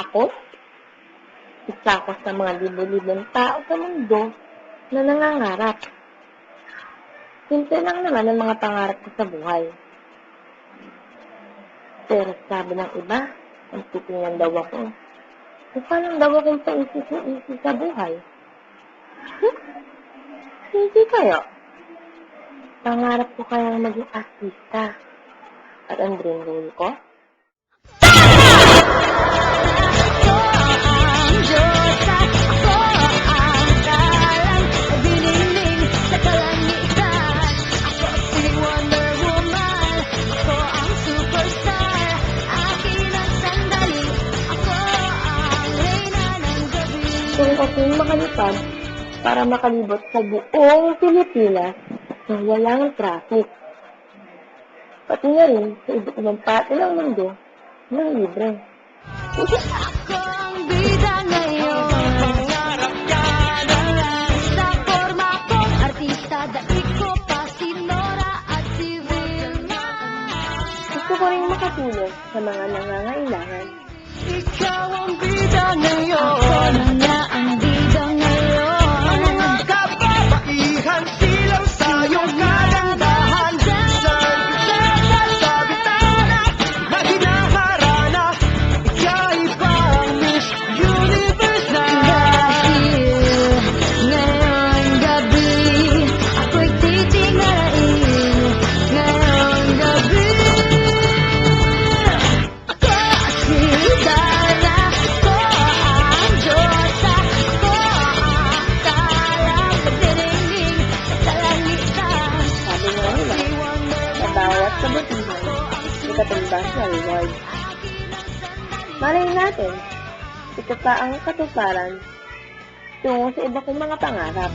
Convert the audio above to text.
Ako? Isa ako sa mga libo-libong tao sa mundo na nangangarap. Simple lang naman ang mga pangarap ko sa buhay. Pero sabi ng iba, ang titingnan daw ako. Mukha lang daw akong paisip sa buhay. Hindi kaya. Pangarap ko kayang maging artista. At ang dream role ko? Kung ako'y makalipad para makalibot sa buong Pilipinas nang walang traffic. Pati na rin sa iba't ibang parte ng mundo ng libre. Ako ang bida ngayon. Pangarap ka na lang. Sa forma kong artista, daig ko pa si Nora at si Vilma. Gusto ko rin makatulong sa mga nangangailangan. Ikaw ang bida ngayon. Ako na ang bida ngayon. Ang mga kababaihan silang sa iyong kagandahan. Sa bitana na hinaharana, ika'y parang Miss Universe na. Dahil ngayong gabi, ako'y titingalain. Ngayong gabi, ako si Dara, ko ang Diyosa, ko ang talang pagdiringling sa langitan. Sabi nga nila, sa bawat kabutihan, may katumbas na reward. Malay natin, ito pa ang katuparan tungo sa iba kong mga pangarap.